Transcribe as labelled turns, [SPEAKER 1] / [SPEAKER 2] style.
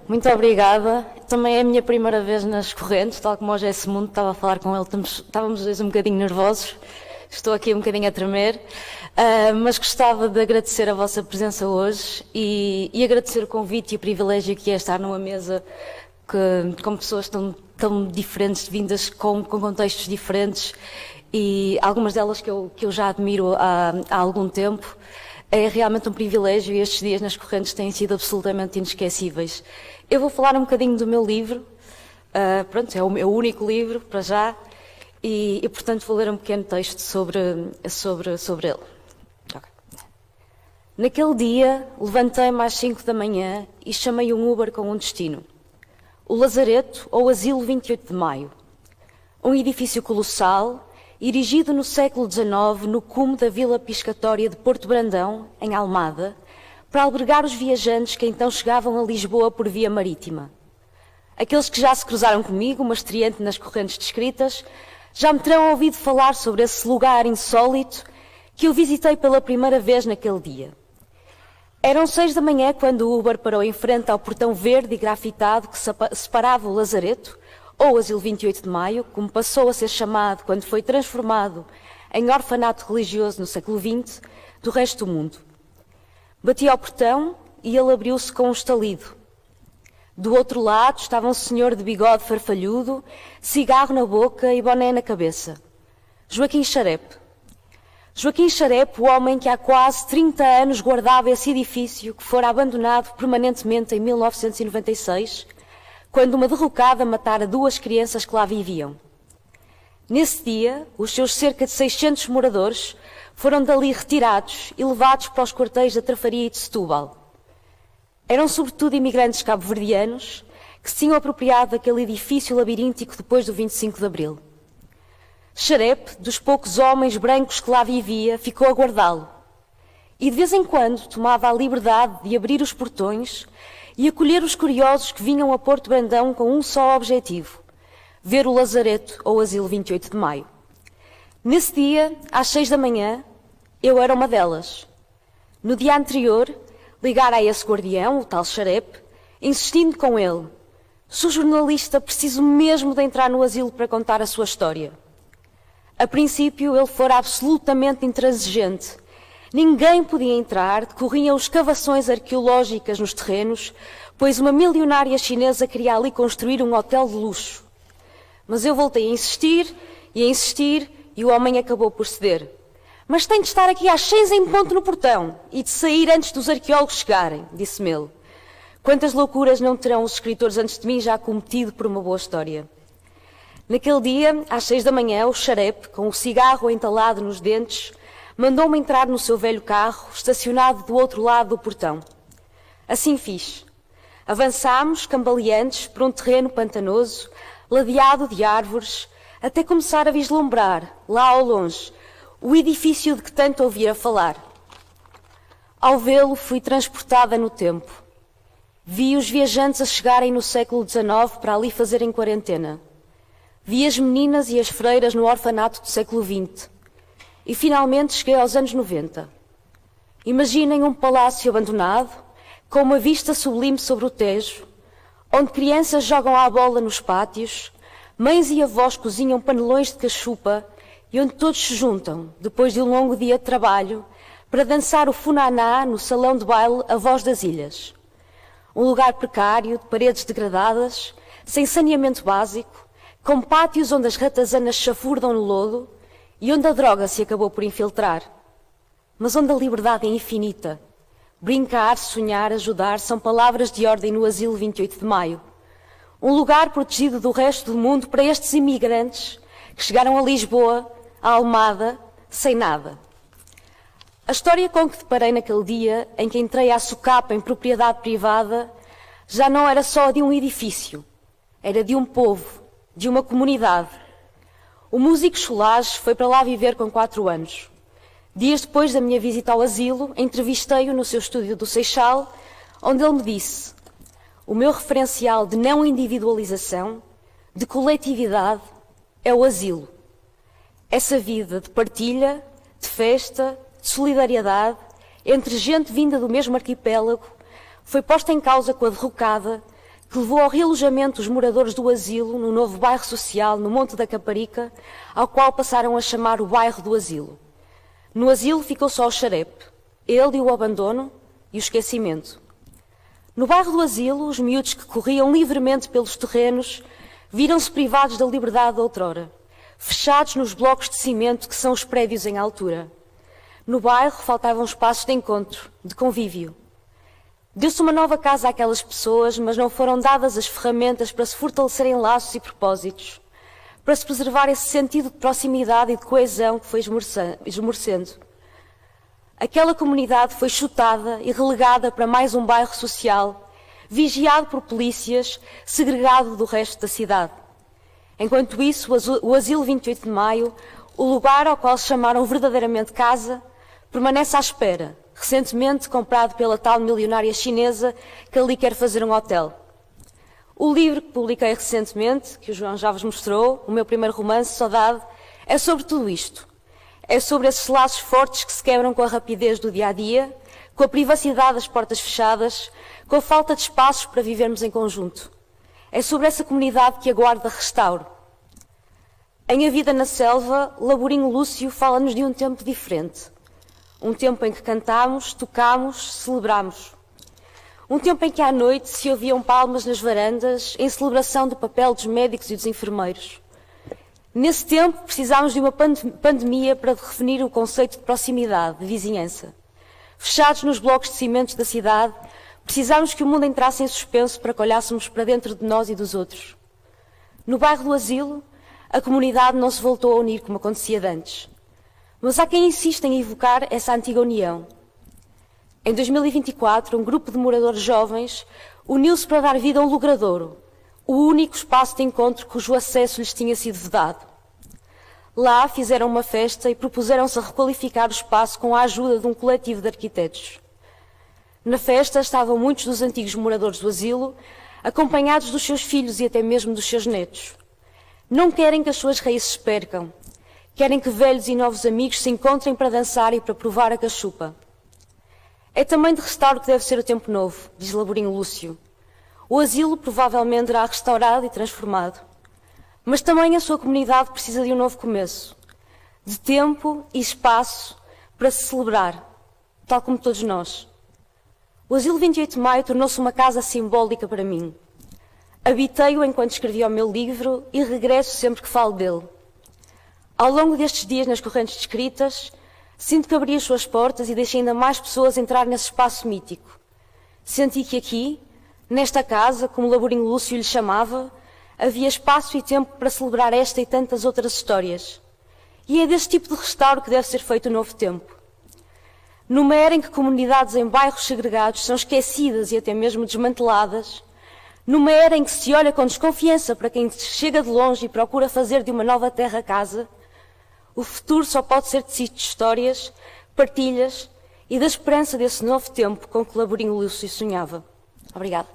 [SPEAKER 1] Muito obrigada. Também é a minha primeira vez nas correntes, tal como hoje é esse mundo, estava a falar com ele, estávamos os dois um bocadinho nervosos, estou aqui um bocadinho a tremer, mas gostava de agradecer a vossa presença hoje e agradecer o convite e o privilégio que é estar numa mesa com pessoas tão diferentes, vindas com contextos diferentes e algumas delas que eu já admiro há algum tempo. É realmente um privilégio e estes dias nas correntes têm sido absolutamente inesquecíveis. Eu vou falar um bocadinho do meu livro, é o meu único livro para já, e portanto vou ler um pequeno texto sobre ele. Okay. Naquele dia, levantei-me às 5 da manhã e chamei um Uber com um destino. O Lazareto ou Asilo 28 de Maio. Um edifício colossal, erigido no século XIX no cume da Vila Piscatória de Porto Brandão, em Almada, para albergar os viajantes que então chegavam a Lisboa por via marítima. Aqueles que já se cruzaram comigo, uma estreante nas correntes descritas, já me terão ouvido falar sobre esse lugar insólito que eu visitei pela primeira vez naquele dia. Eram 6 da manhã quando o Uber parou em frente ao portão verde e grafitado que separava o Lazareto, ou Asilo 28 de Maio, como passou a ser chamado quando foi transformado em orfanato religioso no século XX, do resto do mundo. Bati ao portão e ele abriu-se com um estalido. Do outro lado estava um senhor de bigode farfalhudo, cigarro na boca e boné na cabeça. Joaquim Charepe. Joaquim Charepe, o homem que há quase 30 anos guardava esse edifício que fora abandonado permanentemente em 1996, quando uma derrocada matara 2 crianças que lá viviam. Nesse dia, os seus cerca de 600 moradores foram dali retirados e levados para os quartéis da Trafaria e de Setúbal. Eram sobretudo imigrantes cabo-verdianos que se tinham apropriado daquele edifício labiríntico depois do 25 de Abril. Charepe, dos poucos homens brancos que lá vivia, ficou a guardá-lo. E de vez em quando tomava a liberdade de abrir os portões e acolher os curiosos que vinham a Porto Brandão com um só objetivo: ver o Lazareto ou Asilo 28 de Maio. Nesse dia, às 6 da manhã, eu era uma delas. No dia anterior, ligara a esse guardião, o tal Charepe, insistindo com ele: sou jornalista, preciso mesmo de entrar no asilo para contar a sua história. A princípio, ele fora absolutamente intransigente. Ninguém podia entrar, decorriam escavações arqueológicas nos terrenos, pois uma milionária chinesa queria ali construir um hotel de luxo. Mas eu voltei a insistir e o homem acabou por ceder. Mas tem de estar aqui às 6 em ponto no portão e de sair antes dos arqueólogos chegarem, disse-me ele. Quantas loucuras não terão os escritores antes de mim já cometido por uma boa história? Naquele dia, às 6 da manhã, o Charepe, com o cigarro entalado nos dentes, mandou-me entrar no seu velho carro, estacionado do outro lado do portão. Assim fiz. Avançámos, cambaleantes, por um terreno pantanoso, ladeado de árvores, até começar a vislumbrar, lá ao longe, o edifício de que tanto ouvira falar. Ao vê-lo, fui transportada no tempo. Vi os viajantes a chegarem no século XIX para ali fazerem quarentena. Vi as meninas e as freiras no orfanato do século XX. E finalmente cheguei aos anos 90. Imaginem um palácio abandonado, com uma vista sublime sobre o Tejo, onde crianças jogam à bola nos pátios, mães e avós cozinham panelões de cachupa e onde todos se juntam, depois de um longo dia de trabalho, para dançar o funaná no salão de baile A Voz das Ilhas. Um lugar precário, de paredes degradadas, sem saneamento básico, com pátios onde as ratazanas chafurdam no lodo e onde a droga se acabou por infiltrar. Mas onde a liberdade é infinita. Brincar, sonhar, ajudar são palavras de ordem no Asilo 28 de Maio. Um lugar protegido do resto do mundo para estes imigrantes que chegaram a Lisboa, a Almada, sem nada. A história com que deparei naquele dia, em que entrei à socapa em propriedade privada, já não era só de um edifício. Era de um povo, de uma comunidade. O músico Cholage foi para lá viver com 4 anos. Dias depois da minha visita ao asilo, entrevistei-o no seu estúdio do Seixal, onde ele me disse: o meu referencial de não individualização, de coletividade, é o asilo. Essa vida de partilha, de festa, de solidariedade, entre gente vinda do mesmo arquipélago, foi posta em causa com a derrocada
[SPEAKER 2] que levou ao realojamento dos moradores do asilo no novo bairro social no Monte da Caparica, ao qual passaram a chamar o bairro do asilo. No asilo ficou só o xarepe, ele e o abandono e o esquecimento. No bairro do asilo, os miúdos que corriam livremente pelos terrenos viram-se privados da liberdade de outrora, fechados nos blocos de cimento que são os prédios em altura. No bairro faltavam espaços de encontro, de convívio. Deu-se uma nova casa àquelas pessoas, mas não foram dadas as ferramentas para se fortalecerem laços e propósitos, para se preservar esse sentido de proximidade e de coesão que foi esmorecendo. Aquela comunidade foi chutada e relegada para mais um bairro social, vigiado por polícias, segregado do resto da cidade. Enquanto isso, o Asilo 28 de Maio, o lugar ao qual se chamaram verdadeiramente casa, permanece à espera, recentemente comprado pela tal milionária chinesa que ali quer fazer um hotel. O livro que publiquei recentemente, que o João já vos mostrou, o meu primeiro romance, Saudade, é sobre tudo isto. É sobre esses laços fortes que se quebram com a rapidez do dia-a-dia, com a privacidade das portas fechadas, com a falta de espaços para vivermos em conjunto. É sobre essa comunidade que aguarda restauro. Em A Vida na Selva, Laborinho Lúcio fala-nos de um tempo diferente. Um tempo em que cantámos, tocámos, celebramos. Um tempo em que à noite se ouviam palmas nas varandas em celebração do papel dos médicos e dos enfermeiros. Nesse tempo precisámos de uma pandemia para definir o conceito de proximidade, de vizinhança. Fechados nos blocos de cimentos da cidade, precisámos que o mundo entrasse em suspenso para que olhássemos para dentro de nós e dos outros. No bairro do asilo, a comunidade não se voltou a unir como acontecia antes. Mas há quem insista em evocar essa antiga união. Em 2024, um grupo de moradores jovens uniu-se para dar vida a um logradouro, o único espaço de encontro cujo acesso lhes tinha sido vedado. Lá fizeram uma festa e propuseram-se a requalificar o espaço com a ajuda de um coletivo de arquitetos. Na festa estavam muitos dos antigos moradores do asilo, acompanhados dos seus filhos e até mesmo dos seus netos. Não querem que as suas raízes se percam. Querem que velhos e novos amigos se encontrem para dançar e para provar a cachupa. É também de restauro que deve ser o tempo novo, diz Laborinho Lúcio. O asilo provavelmente será restaurado e transformado. Mas também a sua comunidade precisa de um novo começo. De tempo e espaço para se celebrar, tal como todos nós. O Asilo 28 de Maio tornou-se uma casa simbólica para mim. Habitei-o enquanto escrevia o meu livro e regresso sempre que falo dele. Ao longo destes dias nas correntes de escritas, sinto que abri as suas portas e deixei ainda mais pessoas entrar nesse espaço mítico. Senti que aqui, nesta casa, como Laborinho Lúcio lhe chamava, havia espaço e tempo para celebrar esta e tantas outras histórias. E é deste tipo de restauro que deve ser feito o novo tempo. Numa era em que comunidades em bairros segregados são esquecidas e até mesmo desmanteladas, numa era em que se olha com desconfiança para quem chega de longe e procura fazer de uma nova terra casa, o futuro só pode ser tecido de histórias, partilhas e da esperança desse novo tempo com que Laborinho Lúcio sonhava. Obrigada.